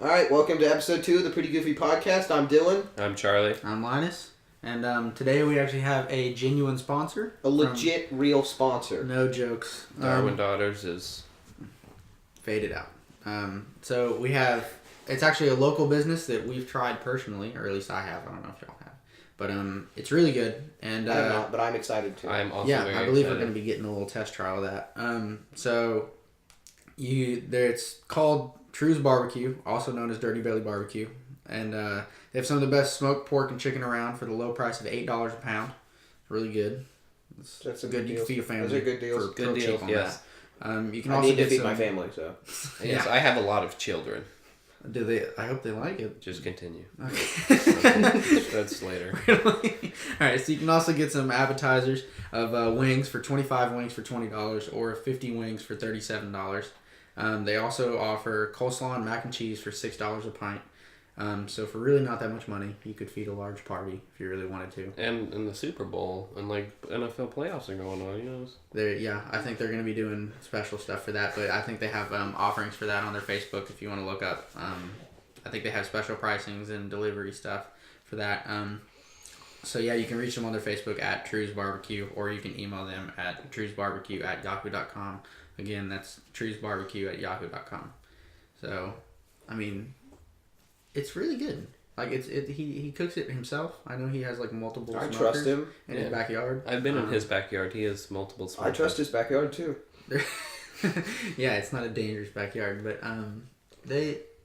Alright, welcome to episode 2 of the Pretty Goofy Podcast. I'm Dylan. I'm Charlie. I'm Linus. And today we actually have a genuine sponsor. A legit, real sponsor. No jokes. Darwin Daughters is... Faded out. So we have... It's actually a local business that we've tried personally, or at least I have. I don't know if y'all have. But it's really good. And I have not, but I'm excited to. I'm also yeah, very I believe excited. we're going to be getting a little test trial of that. It's called Tortoise Barbecue, also known as Dirty Belly Barbecue. And they have some of the best smoked pork and chicken around for the low price of $8 a pound. It's really good. That's a good. good You deal. can feed your family. Those are good deals. For Good cheap deals, on yes. that. You can I also need to get feed some, my family, so. Yes, I have a lot of children. Do they? I hope they like it. Just continue. Okay. That's later. Really? All right. So you can also get some appetizers of wings for 25 wings for $20 or 50 wings for $37. They also offer coleslaw and mac and cheese for $6 a pint. So for really not that much money, you could feed a large party if you really wanted to. And in the Super Bowl and like NFL playoffs are going on, you know. I think they're going to be doing special stuff for that, but I think they have offerings for that on their Facebook if you want to look up. I think they have special pricings and delivery stuff for that. So yeah, you can reach them on their Facebook at Tortoise Barbecue, or you can email them at tortoisebarbecue@yahoo.com. Again, that's tortoisebarbecue@yahoo.com. So, I mean, it's really good. Like he cooks it himself. I know he has like multiple I smokers trust him. in his backyard. I've been in his backyard. He has multiple smokers. I trust his backyard, too. Yeah, it's not a dangerous backyard, but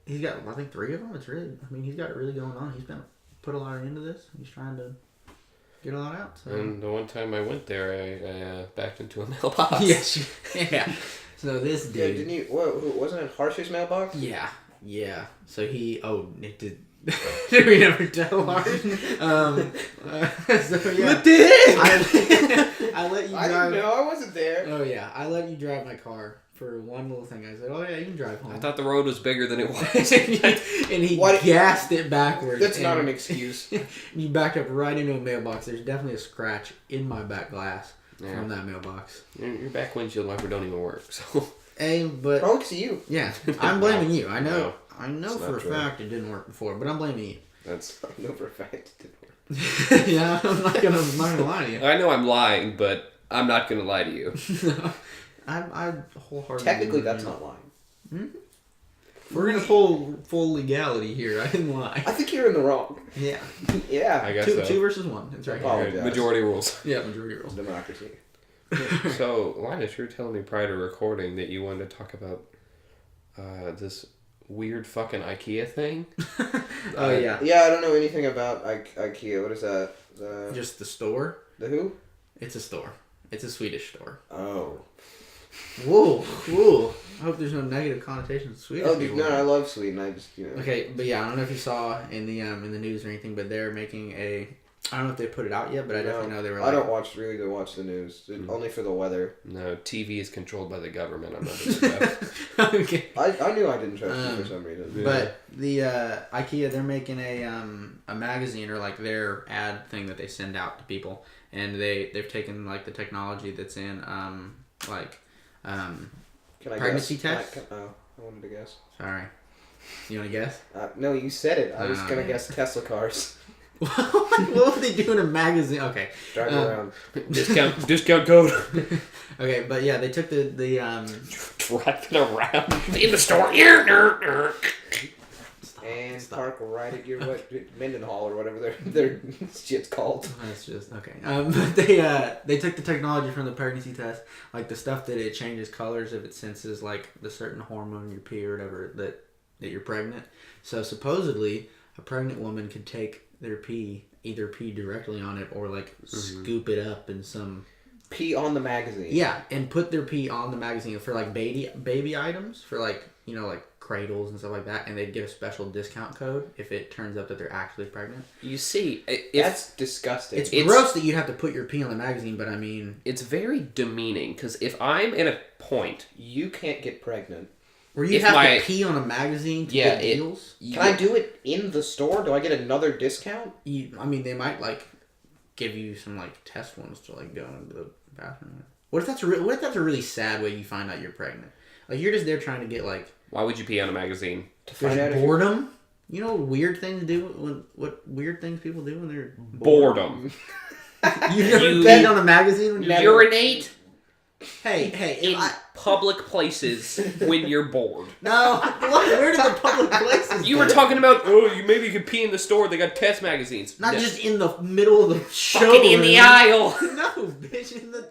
he's got I think 3 of them. It's really, I mean, he's got it really going on. He's been put a lot into this. He's trying to get a lot out. So. And the one time I went there, I backed into a mailbox. Yes, yeah. So this dude. Yeah, didn't you? Wasn't it Harsh's mailbox? Yeah. So it did. Did we never tell ours? So yeah. I let you drive. I didn't know. I wasn't there. Oh yeah, I let you drive my car for one little thing. I said, "Oh yeah, you can drive home." I thought the road was bigger than it was. and he gassed it backwards. That's not an excuse. You backed up right into a mailbox. There's definitely a scratch in my back glass from that mailbox. Your back windshield wiper don't even work, so... But Probably to you. yeah, I'm blaming you. I know It's for a true. fact it didn't work before, but I'm blaming you. I know for a fact it didn't work. Yeah, I'm not gonna lie to you. I know I'm lying, but I'm not gonna lie to you. No, I wholeheartedly. Technically, believe that's you. not lying. Mm-hmm. We're gonna pull full legality here. I didn't lie. I think you're in the wrong. Yeah. Yeah. I guess Two, so. 2 versus 1. That's right. Apologize. Majority rules. Yeah, majority rules. Democracy. So, Linus, you were telling me prior to recording that you wanted to talk about this weird fucking IKEA thing. Oh yeah. Yeah, I don't know anything about IKEA. What is that? Just the store. The who? It's a store. It's a Swedish store. Oh. Whoa. I hope there's no negative connotations to Swedish Oh, people. no, I love Sweden. I just, Okay, but yeah, I don't know if you saw in the news or anything, but they're making I don't know if they put it out yet, but I definitely know they were. I don't watch the news. Only for the weather. No, TV is controlled by the government. I'm not doing that. Okay. I knew I didn't trust you for some reason. But the IKEA, they're making a magazine or like their ad thing that they send out to people, and they've taken like the technology that's in Can I pregnancy guess? test. I wanted to guess. Sorry, you want to guess? No, you said it. I was gonna yeah. guess Tesla cars. What would they do in a magazine? Okay, Driving around. Discount code. Okay, but yeah, they took the Driving around in the store. And park right at your Mendenhall or whatever their shit's called. That's just okay. But they took the technology from the pregnancy test, like the stuff that it changes colors if it senses like the certain hormone in your pee or whatever that you're pregnant. So supposedly a pregnant woman could take their pee, either pee directly on it or like scoop it up in some Pee on the magazine. Yeah, and put their pee on the magazine for like baby items, for like, like cradles and stuff like that, and they'd get a special discount code if it turns up that they're actually pregnant. You see, that's disgusting. It's gross that you'd have to put your pee on the magazine, but I mean, it's very demeaning because if I'm in a point, you can't get pregnant. Where you have to pee on a magazine to get deals? Can I do it in the store? Do I get another discount? I mean, they might like give you some like test ones to like go into the bathroom. What if that's a really sad way you find out you're pregnant? Like you're just there trying to get like. Why would you pee on a magazine? To find out There's boredom. You know, weird thing to do. What weird things people do when they're Boredom. You've never peed on a magazine when you're Urinate Hey, in public places when you're bored. No, where did the public places? You were talking about, you maybe could pee in the store. They got test magazines. Not just in the middle of the showroom. Fucking in the aisle. No, bitch, in the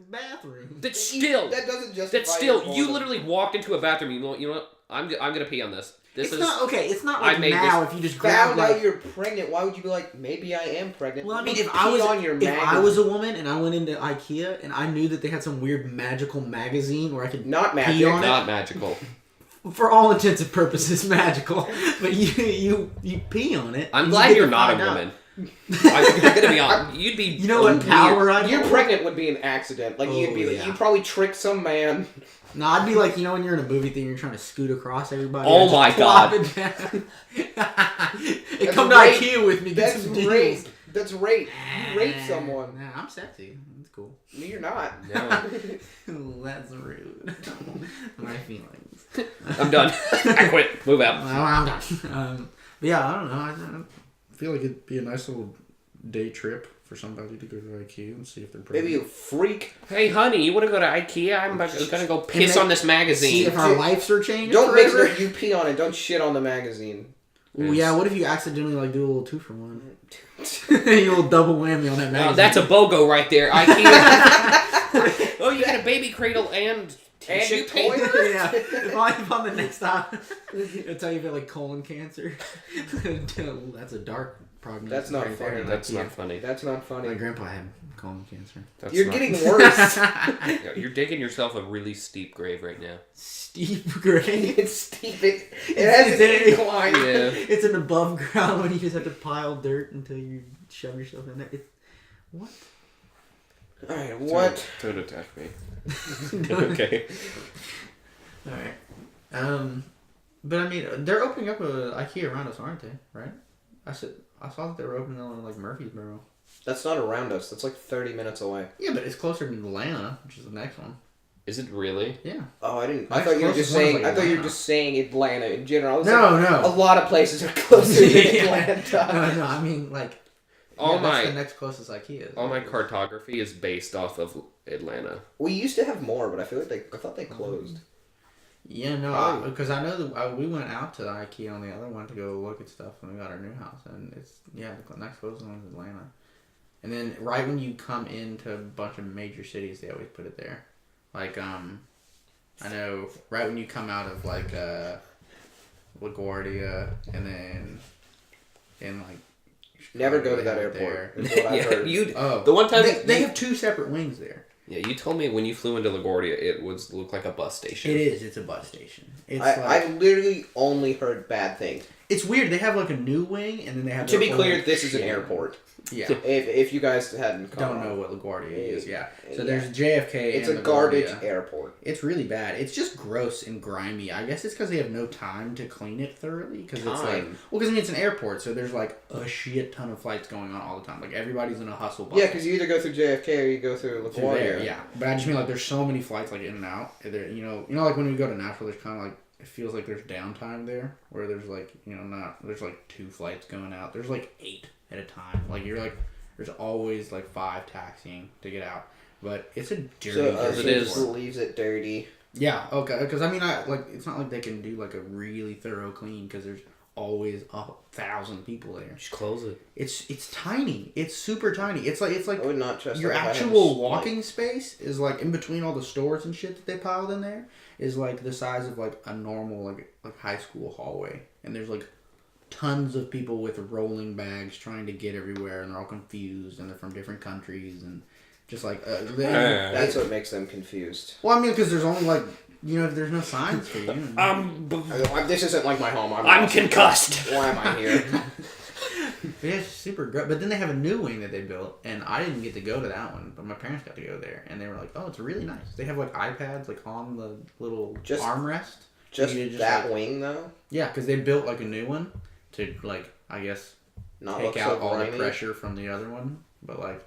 bathroom. That's still. That doesn't justify. That's still. your You boredom. literally walked into a bathroom. You know what? I'm gonna pee on this. It's not okay. It's not like I made now this- if you just grab Found out like. you're pregnant. Why would you be like, maybe I am pregnant? Well, I mean, Pee if I was magazine. a woman and I went into IKEA and I knew that they had some weird magical magazine where I could Not magic. pee on Not magical. for all intents and purposes magical, but you pee on it. I'm and glad you get you're to not a find out. woman. I'm gonna be honest. You'd be. You know what weird. power I'd You're hold? pregnant would be an accident. Like you'd be, Oh, yeah. you'd probably trick some man. No, I'd be like, you know, when you're in a movie theater, you're trying to scoot across everybody. Oh and my just plop God. it down. Hey, That's come to rape. IKEA with me. Get That's some deals. rape. That's rape. You rape someone. Nah, I'm sexy. That's cool. No, you're not. No. That's rude. My feelings. I'm done. I quit. Move out. Well, I'm done. But yeah, I don't know. I feel like it'd be a nice little day trip for somebody to go to IKEA and see if they're pregnant. Maybe you freak. Hey, honey, you want to go to IKEA? I'm gonna go piss they- on this See magazine. if our lives are changing. Don't mix forever. it. You pee on it. Don't shit on the magazine. Well, yeah, what if you accidentally like do a little 2-for-1? You little double whammy on that magazine. That's a BOGO right there. IKEA. Oh, you got a baby cradle and tissue your paper. toilet. Yeah, if on the next time, it'll tell you if you have like colon cancer. That's a dark prognosis. That's not right funny. there. That's not funny. That's not My funny. grandpa had colon cancer. That's You're not- getting worse. Yeah, you're digging yourself a really steep grave right now. Steep grave. It's steep. It has an incline. Yeah. It's an above ground when you just have to pile dirt until you shove yourself in there. What? All right. What? Don't attack me. Okay. All right. But I mean, they're opening up a IKEA around us, aren't they? Right? I saw that they were opening one in like Murfreesboro. That's not around us. That's like 30 minutes away. Yeah, but it's closer to Atlanta, which is the next one. Is it really? Yeah. Oh, I didn't. I Next thought you were just closest one is, saying. like, I thought you were Atlanta. just saying Atlanta in general. I was No, like, no. A lot of places are closer than Yeah. Atlanta. No, I mean like. All that's my the next closest IKEA. all my cartography is based off of Atlanta. We used to have more, but I feel like I thought they closed. Yeah, no, Oh. because I know that we went out to the IKEA on the other one to go look at stuff when we got our new house, and it's the next closest one is Atlanta. And then right when you come into a bunch of major cities, they always put it there. Like I know right when you come out of like LaGuardia, and then in like Never go to they that have it airport. there. Is what I've Yeah, heard. you. Oh, The one time they have two separate wings there. Yeah, you told me when you flew into LaGuardia, it looked like a bus station. It is. It's a bus station. It's I literally only heard bad things. it's weird. They have like a new wing, and then they have. To be their clear, old this is an shit. airport. Yeah. If you guys hadn't Don't know what LaGuardia is. Yeah. So Yeah. there's JFK. It's and a garbage LaGuardia. airport. It's really bad. It's just gross and grimy. I guess it's because they have no time to clean it thoroughly. Because it's like, Time? well, because I mean it's an airport, so there's like a shit ton of flights going on all the time. Like everybody's in a hustle. Yeah, because you either go through JFK or you go through through there, LaGuardia. yeah. But I just mean like there's so many flights like in and out. There, like when we go to Nashville, there's kind of like it feels like there's downtime there, where there's like there's like 2 flights going out. There's like 8 at a time. Like you're like there's always like 5 taxiing to get out. But it's a dirty. So dirty it is. airport. leaves it dirty. Yeah, okay. Because I mean, it's not like they can do like a really thorough clean because there's always 1,000 people there. Just close it. It's tiny. It's super tiny. It's like I would not trust your that if I had actual to, walking space is like in between all the stores and shit that they piled in there is like the size of like a normal like high school hallway, and there's like tons of people with rolling bags trying to get everywhere, and they're all confused, and they're from different countries, and just like That's what makes them confused. well, I mean, because there's only like there's no signs for you. This isn't like my home. I'm concussed. Why am I here? Yeah, it's super great. But then they have a new wing that they built, and I didn't get to go to that one, but my parents got to go there, and they were like, "Oh, it's really nice." They have like iPads like on the little armrest. Just You just, that like- wing though. Yeah, because they built like a new one to like I guess Not take look out so all grimy. the pressure from the other one, but like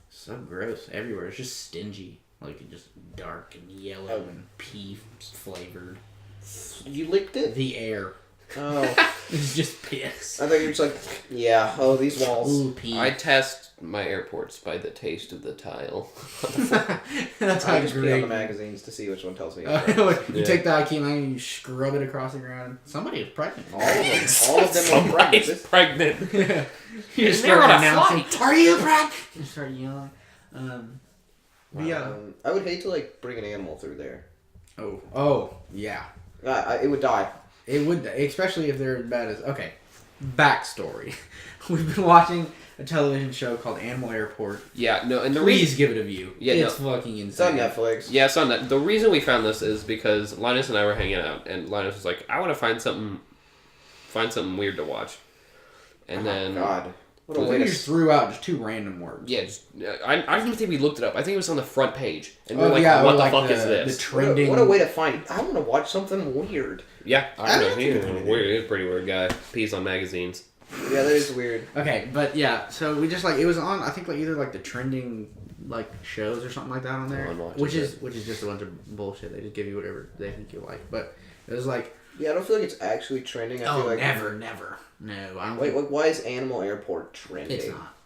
so gross everywhere. It's just stingy, like just dark and yellow and pea flavored. You licked it. The air. Oh, It's just piss. I think you're just like, yeah. Oh, these walls. Ooh, pee. I test my airports by the taste of the tile. That's how I just pee on great. the magazines to see which one tells me. You Yeah. take the IKEA magazine and you scrub it across the ground. Somebody is pregnant. All of them. All of them are Somebody's pregnant. pregnant. You just They're start on a announcing, flight. "Are you pregnant?" You start yelling. But yeah. I would hate to like bring an animal through there. Oh, yeah. It would die. It would, especially if they're as bad as. Okay, backstory. We've been watching a television show called Animal Airport. Yeah, no, and the Please reason... give it a view. Yeah, It's fucking insane. It's on Netflix. Yeah, it's on that. The reason we found this is because Linus and I were hanging out, and Linus was like, I want to find something weird to watch. And then... God. What a We way to... just threw out just 2 random words. Yeah, I don't even think we looked it up. I think it was on the front page. And we Oh, were like, yeah, what the like fuck is the this? trending. What a way to find... I want to watch something weird. Yeah, I know. He's That's weird. He's a pretty weird guy. Pees on magazines. Yeah, that is weird. Okay, but yeah, so we just like it was on. I think like either like the trending like shows or something like that on there, No one watches which is just a bunch of bullshit. They just give you whatever they think you like. But it was like, Yeah, I don't feel like it's actually trending. I feel like... never. No, I don't. Wait, why is Animal Airport trending?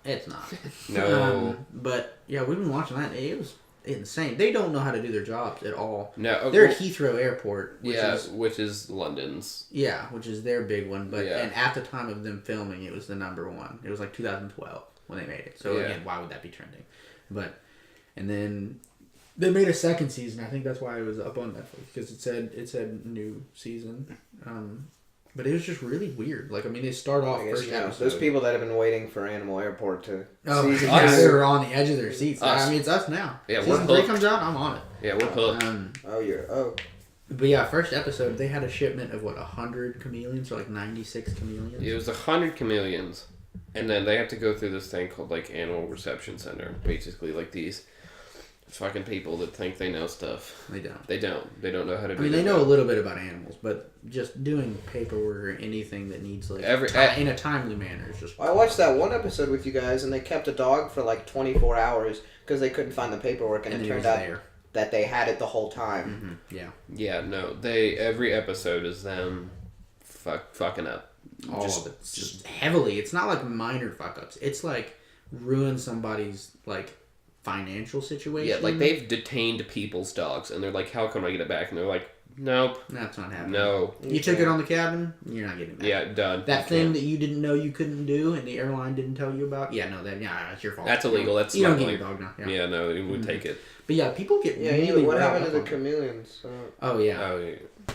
It's not. No. But yeah, we've been watching that. It was insane. They don't know how to do their jobs at all. No. They're at Heathrow Airport, which is London's. Yeah, which is their big one. But Yeah. and at the time of them filming, it was the number one. It was like 2012 when they made it. So Yeah. again, why would that be trending? But and then they made a second season. I think that's why it was up on Netflix because it said new season. But it was just really weird. Like I mean, they start off I guess, first yeah, episode. those people that have been waiting for Animal Airport to Oh, season yeah, us. they were on the edge of their seats. Us. I mean, it's us now. Yeah, we're season 3 hooked. comes out, I'm on it. Yeah, we're hooked. But yeah, first episode, they had a shipment of 100 chameleons or like 96 chameleons. It was 100 chameleons. And then they have to go through this thing called like Animal Reception Center. Basically like these fucking people that think they know stuff. They don't. They don't know how to do I mean, they their know a job. little bit about animals, but just doing paperwork or anything that needs like in a timely manner is just. I watched that one episode with you guys, and they kept a dog for like 24 hours because they couldn't find the paperwork, and it turned out that they had it the whole time. Mm-hmm. Yeah. Yeah, no. Every episode is them fucking up. All of it. Just heavily. It's not like minor fuck ups. It's like ruin somebody's like financial situation. Yeah, like they've detained people's dogs, and they're like, "How can I get it back?" And they're like, "Nope, that's not happening. no." You took it on the cabin. You're not getting it back. Yeah, done. That thing that you didn't know you couldn't do, and the airline didn't tell you about. Yeah, no, that's your fault. That's illegal. That's you don't get smuggling. your dog now. Yeah, no, we would take it. But yeah, people get Yeah, really what riled happened to up the on it. chameleons? Oh yeah. Oh, yeah.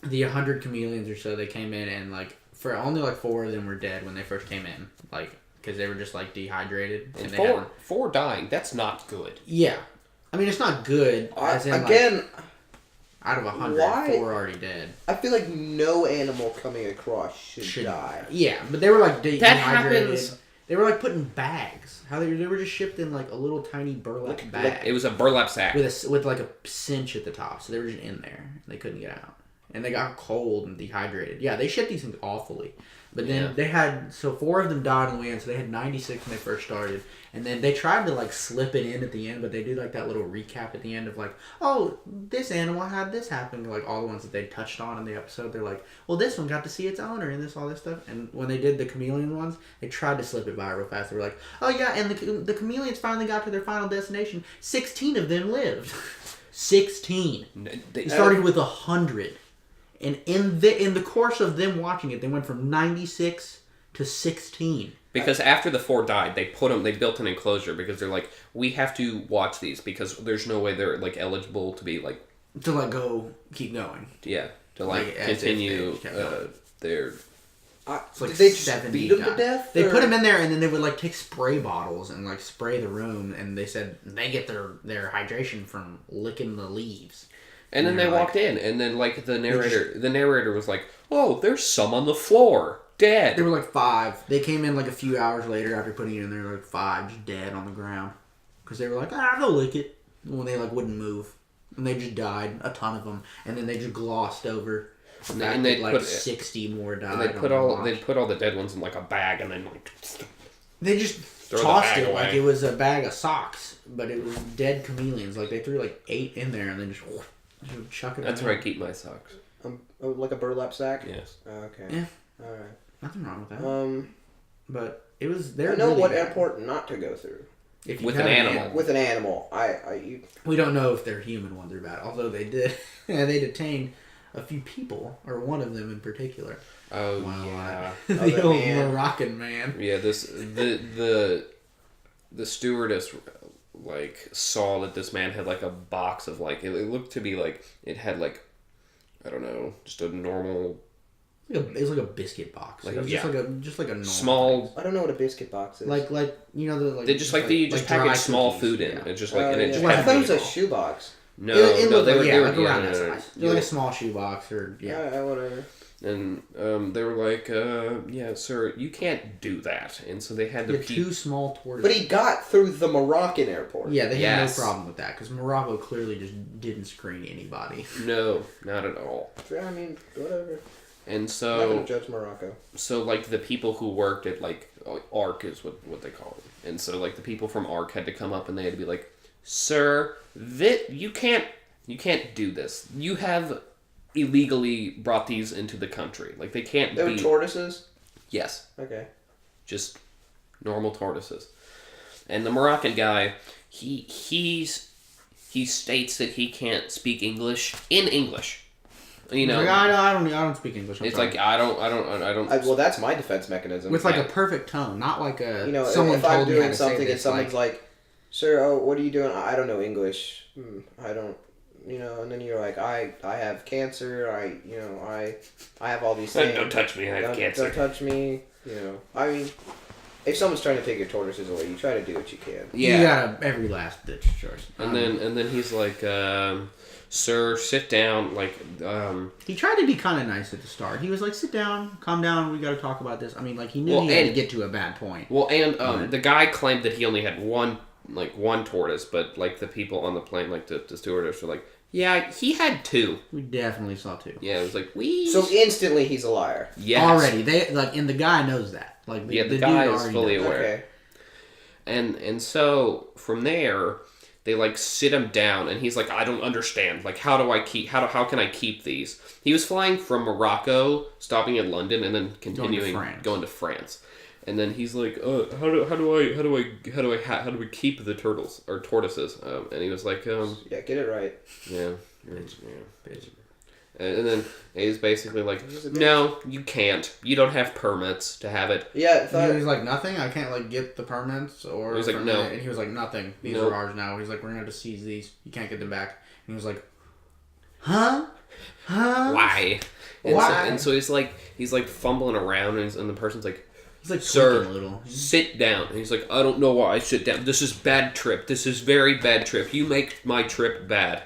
The 100 chameleons or so, they came in and like for only like 4 of them were dead when they first came in, like because they were just like dehydrated. And they four dying. That's not good. Yeah, I mean it's not good. As in, Again, like, out of 100, why? 4 are already dead. I feel like no animal coming across should die. Yeah, but they were like dehydrated. happens. They were like put in bags. How they were just shipped in like a little tiny burlap bag. It was a burlap sack. with like a cinch at the top, so they were just in there. They couldn't get out, and they got cold and dehydrated. Yeah, they shipped these things awfully, but then they had 4 of them died on the way in, so they had 96 when they first started, and then they tried to like slip it in at the end, but they do like that little recap at the end of like, oh, this animal had this happen, like all the ones that they touched on in the episode. They're like, well, this one got to see its owner and all this stuff, and when they did the chameleon ones, they tried to slip it by real fast. They were like, oh yeah, and the chameleons finally got to their final destination. 16 of them lived. 16. They started with 100. And in the course of them watching it, they went from 96 to 16. Because after the 4 died, they built an enclosure because they're like, we have to watch these because there's no way they're like eligible to be like To let go, keep going. yeah to like as if continue they kept going. their. It's like Did they just 70 beat them to died. death? They or- put them in there, and then they would like take spray bottles and like spray the room, and they said they get their hydration from licking the leaves. And then you're they like- walked in, and then like the narrator was like, "Oh, there's some on the floor, dead." There were like 5. They came in like a few hours later after putting it in there, like 5 just dead on the ground. Because they were like, they'll lick it. When they like wouldn't move. And they just died, a ton of them. And then they just glossed over. And they like put 60 more died. And they put all the dead ones in like a bag, and then like They just Throw the tossed bag it like away. it was a bag of socks. But it was dead chameleons. Like they threw like 8 in there and then just chuck it that's out. where I keep my socks. Like a burlap sack? Yes. Okay. Yeah. Alright. Nothing wrong with that. But it was... I know what airport not to go through. With an animal. With an animal. We don't know if they're human ones are bad. Although they did... they detained a few people, or one of them in particular. Oh, yeah. The old Moroccan man. Yeah, the stewardess, like, saw that this man had, like, a box of, like, it looked to be, like, it had, like, I don't know, just a normal... It was like a biscuit box. Like it was just like a normal small... I don't know what a biscuit box is. Like you know, the... They just, you just package small food in. Yeah. It's just, like... and it just I thought it was a shoebox. No, they were around that size. They're like a small shoebox, or... Yeah, whatever. And they were like, yeah, sir, you can't do that. And so they had to... two small tortoises. But he got through the Moroccan airport. Yeah, they had no problem with that, because Morocco clearly just didn't screen anybody. No, not at all. I mean, whatever. And so... I'm not going to judge Morocco. So, like, the people who worked at, like, ARC is what they call it. And so, like, the people from ARC had to come up and they had to be like, sir, you can't do this. You have illegally brought these into the country. Like, they can't They were tortoises? Yes. Okay. Just normal tortoises. And the Moroccan guy, he states that he can't speak English in English. You know, like, I don't speak English. It's like I don't. Well, that's my defense mechanism. With like a perfect tone, not like a. You know, someone if I'm told me how doing to something say and someone's like, "Sir, what are you doing?" I don't know English. I don't. You know, and then you're like, I have cancer. I have all these things. Don't touch me. I have cancer. Don't touch me. You know, I mean, if someone's trying to take your tortoises away, you try to do what you can. Yeah. You got every last ditch choice. And then he's like, sir, sit down. Like, he tried to be kind of nice at the start. He was like, sit down, calm down. We got to talk about this. I mean, like, he knew he had to get to a bad point. Well, and the guy claimed that he only had one tortoise, but like the people on the plane, like the stewardess, were like, yeah, he had two. We definitely saw two. Yeah, it was like So instantly, he's a liar. Yes. Already, and the guy knows that. Like, the guy is fully aware. Okay. And so from there, they like sit him down, and he's like, I don't understand. Like, how can I keep these? He was flying from Morocco, stopping in London, and then continuing going to France. And then he's like, how do we keep the turtles or tortoises? And he was like, yeah, get it right. Yeah. Bitch. And then he's basically like, no, you can't. You don't have permits to have it. Yeah. He was like, nothing? I can't like get the permits? Or he was like, no. And he was like, nothing. These are ours now. He's like, we're going to have to seize these. You can't get them back. And he was like, huh? Why? Why? And so he's like fumbling around, and the person's like, he's like, sir, a little. Sit down. And he's like, I don't know why I sit down. This is bad trip. This is very bad trip. You make my trip bad.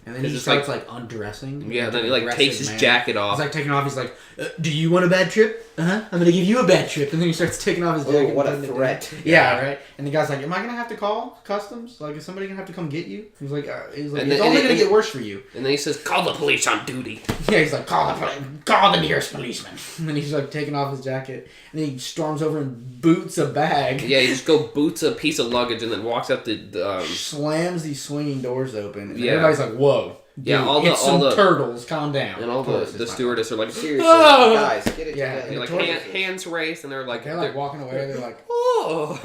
And then he starts like undressing. Yeah, then he like takes his jacket off. He's like taking off. He's like, do you want a bad trip? I'm going to give you a bad trip. And then he starts taking off his jacket. Oh, what a threat. Yeah, right? And the guy's like, am I going to have to call customs? Like, is somebody going to have to come get you? He's like it's only going to get worse for you. And then he says, call the police on duty. Yeah, he's like, call the nearest policeman. And then he's like taking off his jacket. And then he storms over and boots a bag. Yeah, he just boots a piece of luggage and then walks out the... slams these swinging doors open. And everybody's like, whoa. Dude, yeah, all the turtles, calm down. And all the stewardess are like, seriously, guys, get it together. Like hands raised, and they're like walking away. They're like, oh,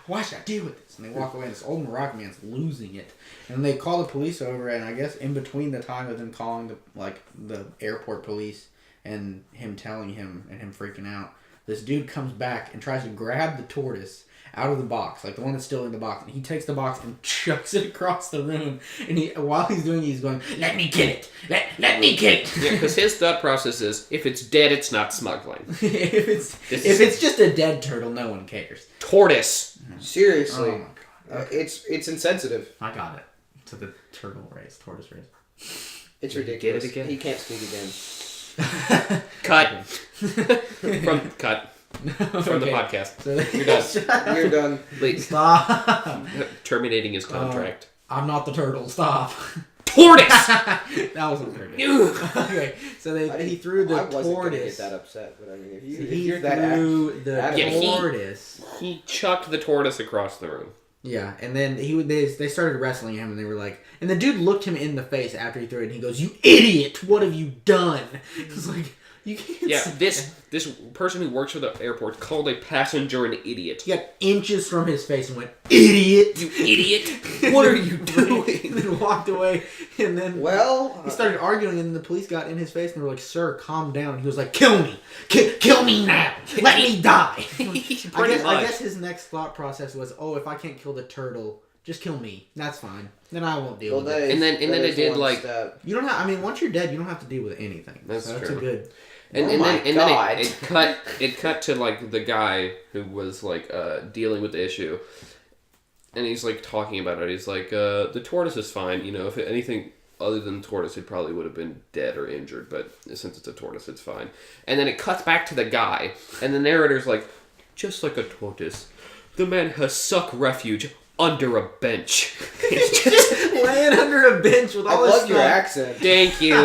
why should I deal with this? And they walk away. And this old Moroccan man's losing it. And they call the police over. And I guess in between the time of them calling the airport police and him telling him and him freaking out, this dude comes back and tries to grab the tortoise out of the box, like the one that's still in the box, and he takes the box and chucks it across the room. And while he's doing it, he's going, "Let me get it! Let me get it!" Yeah, because his thought process is, if it's dead, it's not smuggling. if it's just a dead turtle, no one cares. Tortoise. Seriously, oh my God. It's insensitive. I got it. To the tortoise race. It's ridiculous. Get it again? He can't speak again. Cut. Cut. From the podcast. So You're done. You're done. Please. Stop. Terminating his contract. I'm not the turtle. Stop. Tortoise! That wasn't turtle. Okay, so he threw the tortoise. I wasn't going to get that upset, but I mean, if you're that threw the tortoise. He chucked the tortoise across the room. Yeah, and then they started wrestling him, and they were like, and the dude looked him in the face after he threw it, and he goes, "You idiot! What have you done?" It's like, you can't. Yeah, this person who works for the airport called a passenger an idiot. He got inches from his face and went, "Idiot! You idiot! What are you doing?" And then walked away, and then Well, he started arguing, and the police got in his face, and they were like, "Sir, calm down." He was like, "Kill me, kill me now, let me die." I guess his next thought process was, "Oh, if I can't kill the turtle, just kill me. That's fine. Then I won't deal with it." And then it did like step. You don't have. I mean, once you're dead, you don't have to deal with anything. That's so true. That's a good. And Oh then God. it cut to like the guy who was like dealing with the issue, and he's like talking about it. He's like, the tortoise is fine. You know, if anything other than the tortoise, it probably would have been dead or injured. But since it's a tortoise, it's fine. And then it cuts back to the guy, and the narrator's like, just like a tortoise, the man has sought refuge under a bench. Just laying under a bench with I all his love stuff. your accent. Thank you.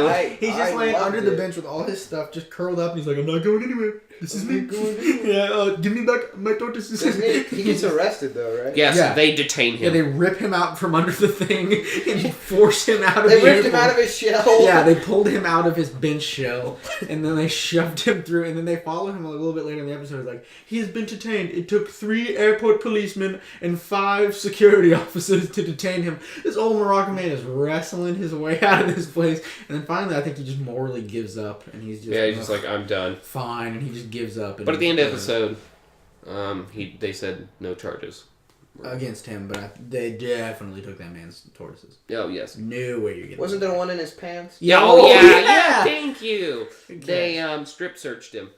He's just laying loved under the it. bench with all his stuff, just curled up, and he's like, "I'm not going anywhere. This is me. I'm not going anywhere." Yeah, give me back my tortoises." He gets arrested though, right? Yes, Yeah. they detain Yeah, him. they rip him out from under the thing and force him out of They the ripped him airport. out of his shell. Yeah, they pulled him out of his bench shell, and then they shoved him through, and then they follow him a little bit later in the episode. It's like, he has been detained. It took 3 airport policemen and 5 security officers to detain him. This old Moroccan man is wrestling his way out of this place, and then finally I think he just morally gives up, and he's just like, I'm done. fine, and he just gives up. And But at the end of the episode, they said no charges against him, but they definitely took that man's tortoises. Oh yes. No way you're getting. Wasn't there one in his pants? Yeah. Oh, Oh yeah. yeah. Thank you. Good They strip searched him,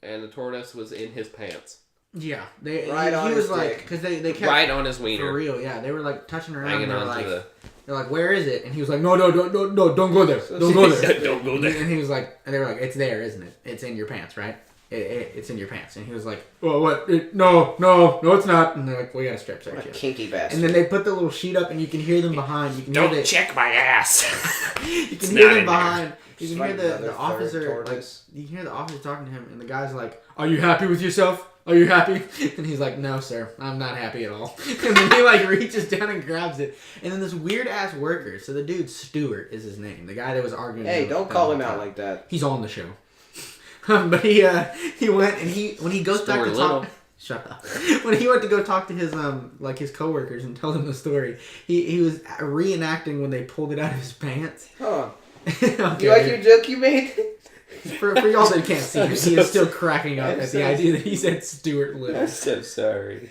and the tortoise was in his pants, Yeah, Right he on was his like, dick. because they kept right on his for wiener, real. Yeah, they were like touching around. hanging And on to the. they're like, "Where is it?" And he was like, "No, don't go there, don't go there." Don't go there. And he was like, and they were like, "It's there, isn't it? It's in your pants, right? It's in your pants." And he was like, "Well, what? No, it's not." And they're like, "We gotta strip search What a you." kinky bastard. And then they put the little sheet up, and you can hear them behind. You can Don't hear check my ass. You It's can hear not them in there. behind. You can Like hear another the third officer. Like, tortoise. you can hear the officer talking to him, and the guy's like, "Are you happy with yourself? Are you happy?" And he's like, "No, sir, I'm not happy at all." And then he like reaches down and grabs it. And then this weird ass worker. So the dude Stewart is his name. The guy that was arguing. Hey, with don't them call all him the out time. like that. He's on the show. But he went and when he goes back Story to little. talk. Shut up. When he went to go talk to his his coworkers and tell them the story, he was reenacting when they pulled it out of his pants. Huh. Okay. You like your joke you made? For y'all that can't see, I'm he so is still sorry. cracking up I'm at so the idea that he said Stuart Little. so sorry.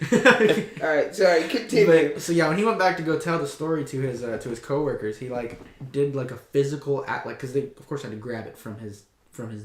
Alright, sorry, continue. But, so yeah, when he went back to go tell the story to his coworkers, he like did like a physical act, like, because they of course had to grab it from his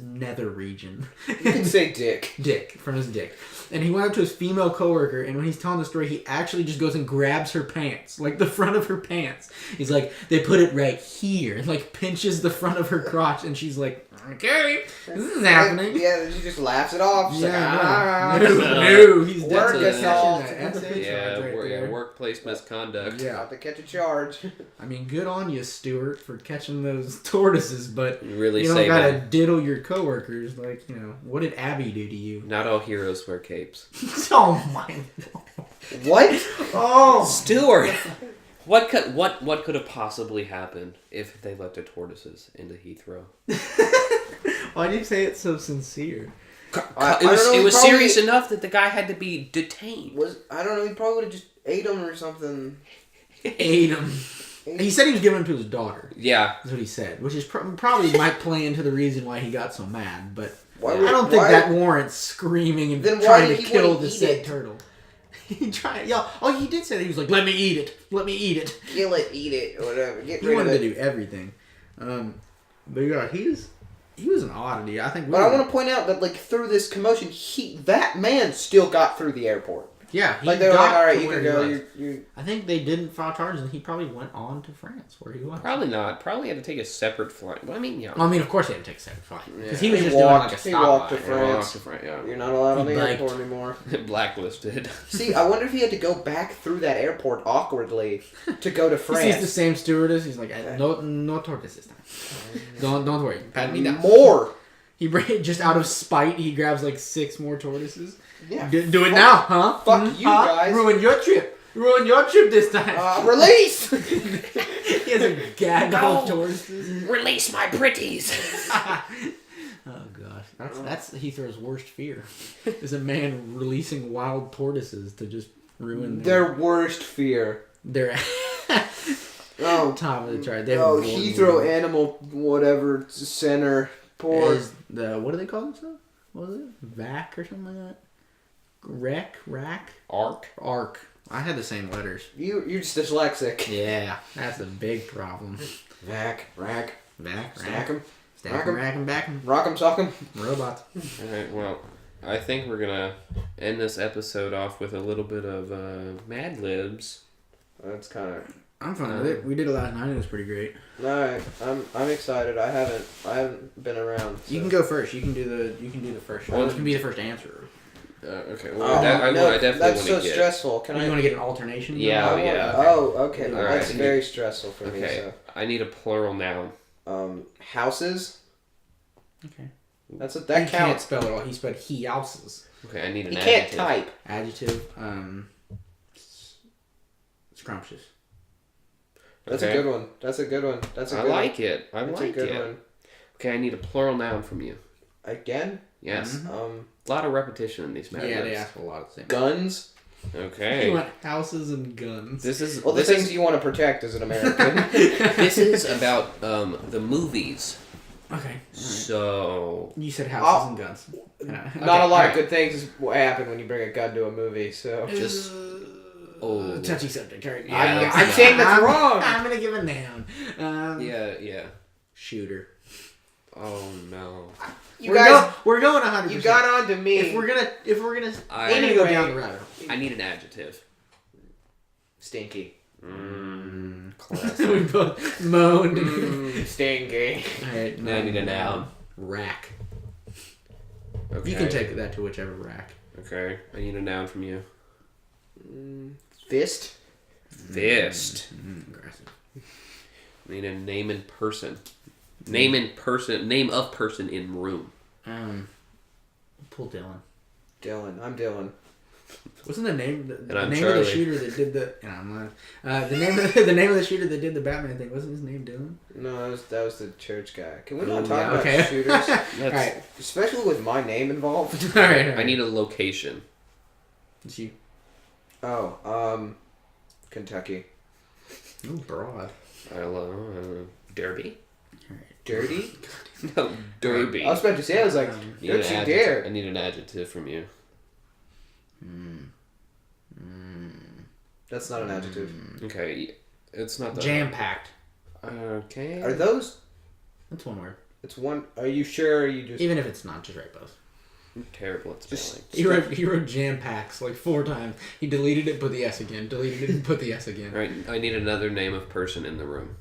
nether region. You can say dick. From his dick. And he went up to his female coworker, and when he's telling the story, he actually just goes and grabs her pants, like the front of her pants. He's like, "They put it right here," and like pinches the front of her crotch, and she's like, "Okay, this is happening." Yeah, she just laughs it off. She's like, Yeah, ah, no, he's Work definitely assault. catching that. That's a Yeah, right there. workplace misconduct. Yeah. About to catch a charge. I mean, good on you, Stuart, for catching those tortoises, but You really you don't saved gotta him. diddle your coworkers. Like, what did Abby do to you? Not all heroes wear capes. Oh my! What? Oh, Stuart, what could have possibly happened if they let the tortoises into Heathrow? why do you say it so sincere? I don't know, he It was probably- serious enough that the guy had to be detained. I don't know, he probably would have just ate him or something. Ate him. He said he was giving him to his daughter. Yeah. That's what he said, which is probably might play into the reason why he got so mad. But Why I would- don't think why- that warrants screaming and Then why trying to did he kill wanna the eat said it? turtle. He tried. Yeah. Oh, he did say that. He was like, "Let me eat it. Let me eat it." Kill it, eat it, or whatever. Get He rid of wanted it. to do everything. But yeah, he was an oddity. I think. But I want to point out that, like, through this commotion, that man still got through the airport. Yeah, he Like, they were like, got alright, to you where can he go. was. You I think they didn't file charges, and he probably went on to France, where he was. Probably not. Probably had to take a separate flight. Well, I mean, yeah. Well, I mean, of course he had to take a separate flight. Because Yeah. he was He just walked- doing like a he stop walked to by. France. Yeah. you're not allowed on the He biked. airport anymore. Blacklisted. See, I wonder if he had to go back through that airport awkwardly to go to He sees the France. same stewardess. He's like, no tortoise this time. Don't worry. Pat me down. More. He just out of spite, he grabs like 6 more tortoises. Yeah. Do it now, huh? Fuck you Huh? guys. Ruin your trip. Ruin your trip this time. Release! He has a gaggle of tortoises. Release my pretties. Oh gosh, that's Heathrow's worst fear. Is a man releasing wild tortoises to just ruin their worst fear. Their top of the chart. Heathrow Animal whatever center. Poor. Is what do they call themselves? What was it? VAC or something like that? Rack? Arc. I had the same letters. You're just dyslexic. Yeah, that's a big problem. Rack. Stack 'em. Stack 'em, rack 'em, back 'em. Rock 'em, sock 'em. Robots. Alright, well, I think we're gonna end this episode off with a little bit of Mad Libs. That's kind of... I'm fine with it. We did it last night. It was pretty great. Alright, I'm excited. I haven't been around. So. You can go first. You can do the first. Well, you can be the first answer. Okay. Well, I definitely that's want so to get... stressful. Can I? You want to get an alternation? Yeah. Oh, okay. All That's right. very stressful for me. Okay. So. I need a plural noun. Houses. Okay. That He counts. can't spell it all. He spelled he houses. Okay, I need an He adjective. can't type. Adjective. Scrumptious. That's Okay. a good one. That's a good one. That's a I good like one. it. I That's like a good it. one. Okay, I need a plural noun from you. Again? Yes. Mm-hmm. A lot of repetition in these Mad Yeah, Libs. they ask for a lot of things. Guns. Okay. You want houses and guns. This is Well, the things you want to protect as an American. This is about the movies. Okay. So You said houses and guns. Not a lot of good things happen when you bring a gun to a movie. So just touchy subject. All right. Yeah, I'm saying that's wrong. I'm gonna give a noun. yeah. Shooter. Oh no. We're going 100%. You got on to me. If we're gonna, we're gonna go down the rabbit hole. I need an adjective. Stinky. Classic. We both moaned. Stinky. All right. Now I need a noun. Rack. Okay. You can take that to whichever rack. Okay. I need a noun from you. Fist. Fist. Aggressive. I need a name in person. Name of person in room. Pull Dylan. Dylan. I'm Dylan. Wasn't the name And the I'm name Charlie. of the shooter that did the? I'm not. The name of the shooter that did the Batman thing, wasn't his name Dylan? No, that was the church guy. Can we not talk yeah, about okay. shooters? All right. Especially with my name involved. All right. I need a location. It's you. Oh, Kentucky. Ooh, broad. Hello, Derby? Dirty? No, Derby. I was about to say, I was like, Need don't an you adjective. dare. I need an adjective from you. That's not an adjective. Okay, it's not the... Jam packed. Okay. Are those? That's one word. It's one. Are you sure? Or you just. Even if it's not, just write both. I'm terrible at spelling. He wrote jam packs like 4 times. He deleted it, put the S again. Deleted it, and put the S again. Alright, I need another name of person in the room.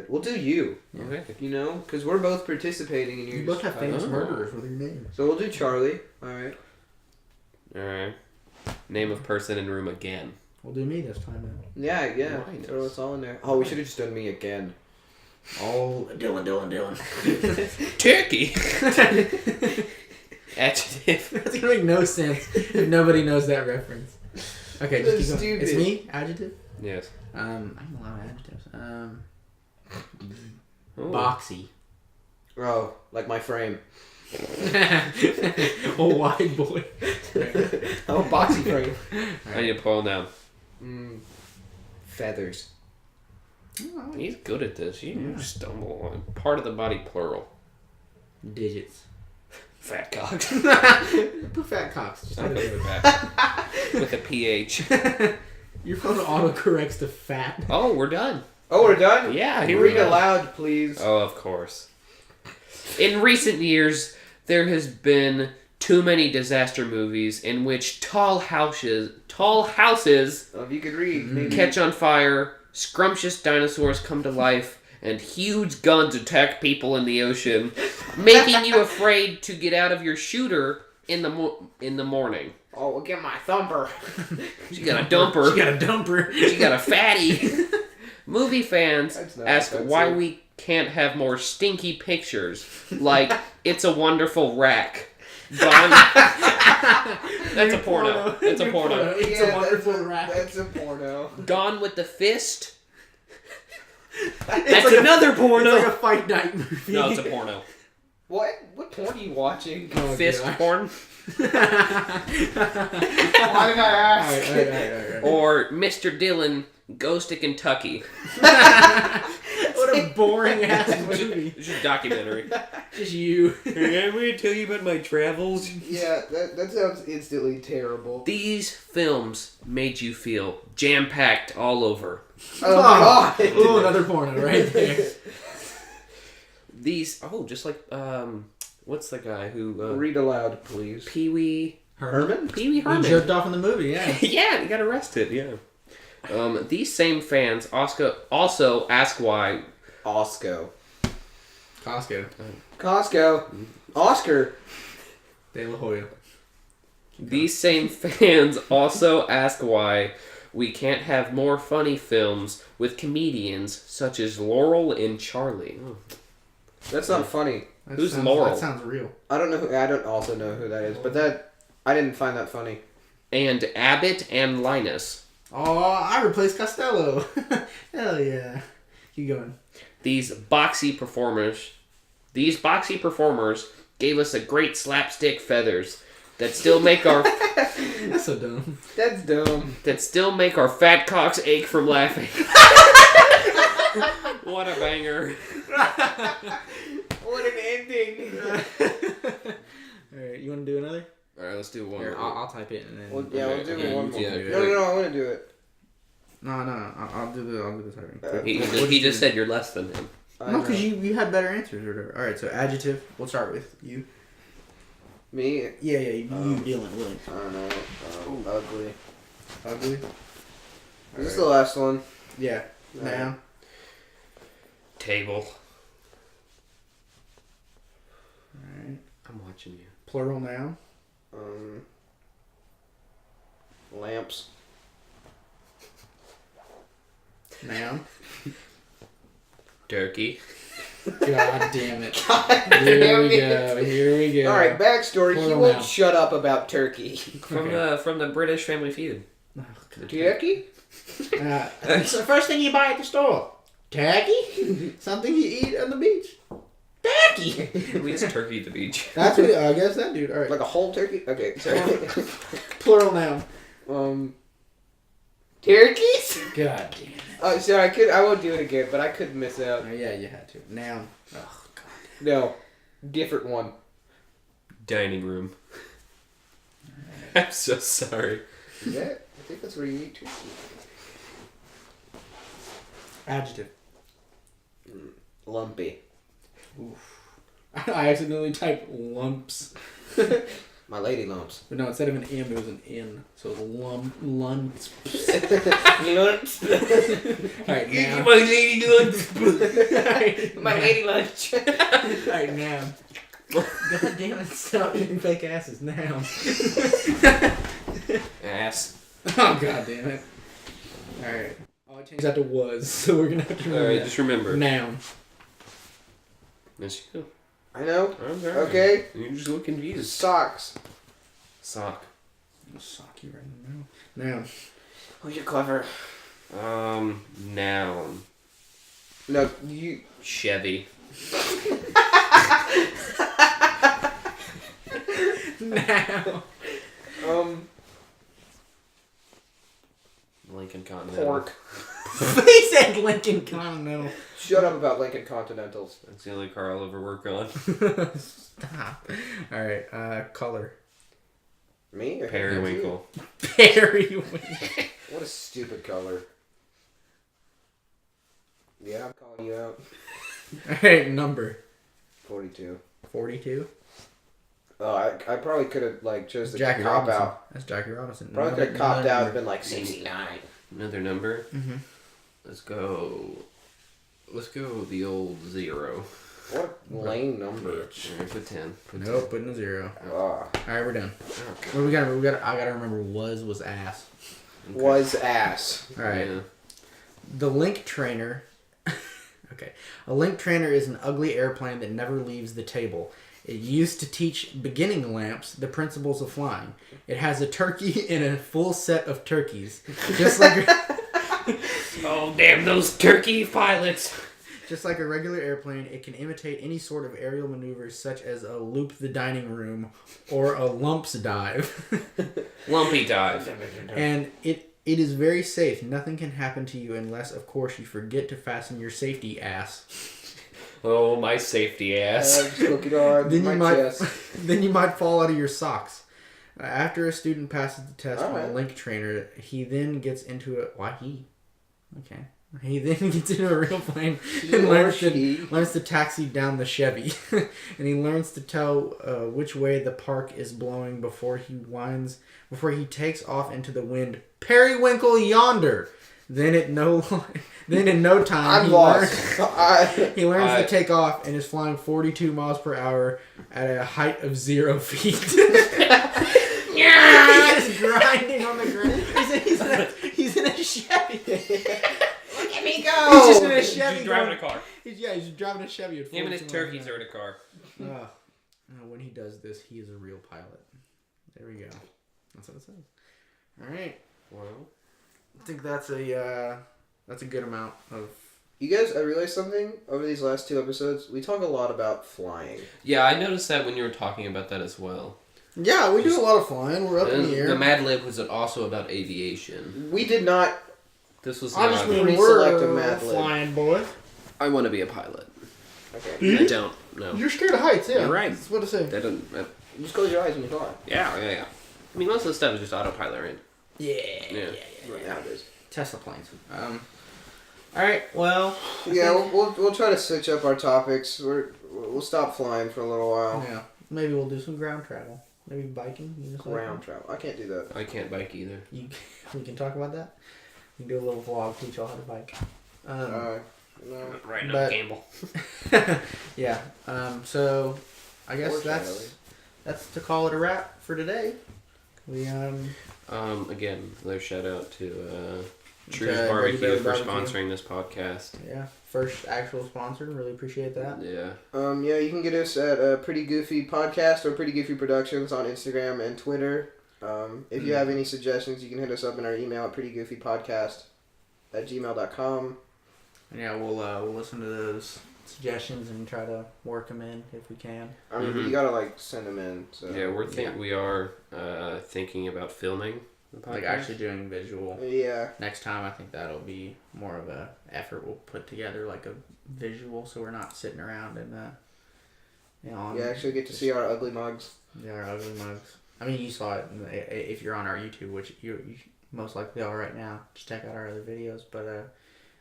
We'll do you. Okay. You know, because we're both participating in your. You both have famous Oh. murderers with your names. So we'll do Charlie. All right. Alright. Name of person in room again. We'll do me this time then. Yeah. Nice. Throw us all in there. Oh, we should have just done me again. Oh, Dylan. Turkey! Adjective. That's gonna make no sense if nobody knows that reference. Okay, just keep going. Stupid. It's me. Adjective. Yes. I'm allowed adjectives. Ooh. Boxy. Oh, like my frame. Oh, wide boy. I'm a boxy frame. I need a plural noun. Feathers. He's good at this. You stumble on part of the body plural. Digits. Fat cock. Put fat cocks. Just I'm let it good go. with that. With a PH. Your phone autocorrects to fat. Oh, we're done. Oh, we're done? Yeah, Can you we're read done. aloud, please? Oh, of course. In recent years, there has been too many disaster movies in which tall houses Oh, if you could read, maybe. catch on fire, scrumptious dinosaurs come to life, and huge guns attack people in the ocean, making you afraid to get out of your shooter in the morning. Oh, we'll get my thumper. She got a dumper. She got a dumper. She got a fatty. Movie fans That's not ask offensive. why we can't have more stinky pictures, like It's a Wonderful Rack. Gone. That's a porno. It's a porno. It's a Wonderful Rack. That's a porno. Gone with the Fist. It's That's like another porno. It's like a fight night movie. No, it's a porno. What porn are you watching? Oh, Fist gosh. porn. Why did I ask? All right. Or Mr. Dillon goes to Kentucky. What a boring ass movie. It's just a documentary. Just you. I'm going to tell you about my travels. Yeah, that sounds instantly terrible. These films made you feel jam-packed all over. Oh, God. Oh, another porno right there. These, just like, what's the guy who... Read aloud, please. Pee-wee... Herman? Pee-wee He Herman. jerked off in the movie, yeah. Yeah, he got arrested, yeah. These same fans also ask why... Osco. Costco. Oscar. De La Hoya. These same fans also ask why we can't have more funny films with comedians such as Laurel and Charlie. Oh. That's not funny. Who's Laurel? That sounds real. I don't also know who that is, but I didn't find that funny. And Abbott and Linus. Oh, I replaced Costello. Hell yeah. Keep going. These boxy performers gave us a great slapstick feathers that still make our That's so dumb. That's dumb. that still make our fat cocks ache from laughing. What a banger. What an ending. Alright, you want to do another? Alright, let's do one. Here, I'll type it and then... Well, yeah, we'll do okay, one more. yeah, No, I want to do it. No, I'll do the typing. He just said you're less than him. No, because you had better answers or whatever. Alright, so adjective. We'll start with you. Me? Yeah, you William. I don't know. Ugly. Ugly? Is this the last one? Yeah. No. Now. Table. Alright. I'm watching you. Plural noun. Lamps. Noun. Turkey. God damn it. God Here we go. All right, backstory. He Plural won't noun. shut up about turkey. From the British Family Feud. Turkey? It's the first thing you buy at the store. Turkey? Something you eat on the beach. Turkey! Who eats turkey at the beach? That's what I guess that dude. All right. Like a whole turkey? Okay, sorry. Plural noun. Turkeys? God damn it. Oh, sorry, I won't do it again, but I couldn't miss out. Oh, yeah, you had to. Noun. Oh, God. No, different one. Dining room. I'm so sorry. Is that? I think that's where you eat turkey. Adjective. Lumpy. Oof. I accidentally typed lumps. My lady lumps. But no, instead of an M, it was an N. So it was lumps. Lumps. Alright, now. My lady lunch. My lady lunch. Alright, now. God damn it, stop eating fake asses now. Ass. Oh, god damn it. Alright. Oh, I changed that to was, so we're gonna have to remember Alright, that. just remember. Noun. That's you. I know. Okay. You just look confused. Socks. Sock. I'll sock you right in the middle. Noun. Oh, you're clever. Noun. No, you. Chevy. Noun. Lincoln Continental. Pork. He said Lincoln Continental. Shut up about Lincoln Continentals. That's the only car I'll ever work on. Stop. Alright, color. Me? Or Periwinkle. Periwinkle. What a stupid color. Yeah, I'm calling you out. Alright, number. 42. 42. Oh, I probably could have like chose the Jackie cop Robinson. out. That's Jackie Robinson. Probably could have copped out and been like 69. Another number. Mm-hmm. Let's go the old 0. What a lame number. Alright, put 10. Nope, putting a 0. Ah. Alright, we're done. Okay. What we got? I gotta remember was ass. Okay. Was ass. Alright. Yeah. The link trainer. Okay. A link trainer is an ugly airplane that never leaves the table. It used to teach beginning lamps the principles of flying. It has a turkey and a full set of turkeys. Just like oh, damn those turkey pilots. Just like a regular airplane, it can imitate any sort of aerial maneuvers such as a loop the dining room or a lumps dive. Lumpy dive. And it is very safe. Nothing can happen to you unless, of course, you forget to fasten your safety ass. Oh, my safety ass. Just looking on my chest. Then you might fall out of your socks. After a student passes the test All by a right. link trainer, he then gets into a... Why he? Okay. He then gets into a real plane and learns to taxi down the Chevy. And he learns to tell which way the park is blowing before he takes off into the wind. Periwinkle yonder! Then in no time, I'm lost. He learns to take off and is flying 42 miles per hour at a height of 0 feet. He's grinding on the ground. He's in a Chevy. Look at me go! He's just in a Chevy. He's driving a car. He's driving a Chevy. At Him and his turkeys are in a car. When he does this, he is a real pilot. There we go. That's what it says. All right. Well, I think that's a good amount of... You guys, I realized something over these last 2 episodes. We talk a lot about flying. yeah, I noticed that when you were talking about that as well. Yeah, we do a lot of flying. We're up in the air. The Mad Lib was also about aviation. We did not. This was I not... just mean pre-select a we're Mad Lib. flying, boy. I want to be a pilot. Okay. I don't. No. You're scared of heights, yeah. You're right. That's what I say. That doesn't... Just close your eyes when you fly. yeah. I mean, most of the stuff is just autopilot, right? Yeah. Right now it is. Tesla planes. All right. Well. We'll try to switch up our topics. We'll stop flying for a little while. Yeah. Maybe we'll do some ground travel. Maybe biking. Ground travel. I can't do that. I can't bike either. We can talk about that. We can do a little vlog, teach y'all how to bike. No. Right now, but- Gamble. Yeah. So, I guess that's to call it a wrap for today. We Again, another shout out to True's Buddy Barbecue Bear for Barbecue. sponsoring this podcast. Yeah, first actual sponsor. Really appreciate that. Yeah. You can get us at Pretty Goofy Podcast or Pretty Goofy Productions on Instagram and Twitter. If you have any suggestions, you can hit us up in our email at prettygoofypodcast@gmail.com. And yeah, we'll listen to those suggestions and try to work them in if we can. I mean, you gotta send them in. So. Yeah, we are thinking about filming the podcast. Like actually doing visual. Yeah. Next time, I think that'll be more of a effort. We'll put together like a visual, so we're not sitting around and You actually get to see our ugly mugs. Yeah, our ugly mugs. I mean, you saw it if you're on our YouTube, which you most likely are right now. Just check out our other videos, but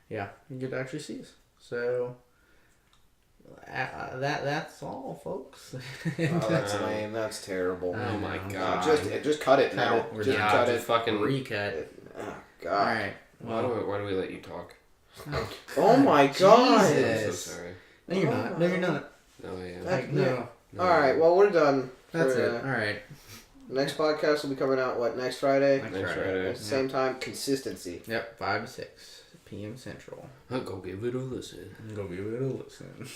yeah, you get to actually see us. So that's all, folks. Oh, that's lame. That's terrible. Oh my god. Just cut it now. We're Just done. cut just it. fucking recut. Oh god. All right. Why do we let you talk? Oh my god. Jesus. I'm so sorry. No, you're not. No, you're not. Oh yeah. No. All right. Well, we're done. That's it. All right. Next podcast will be coming out next Friday. Next Friday. At the same time, consistency. Yep, 5 to 6 p.m. Central. Go give it a listen. Go give it a listen.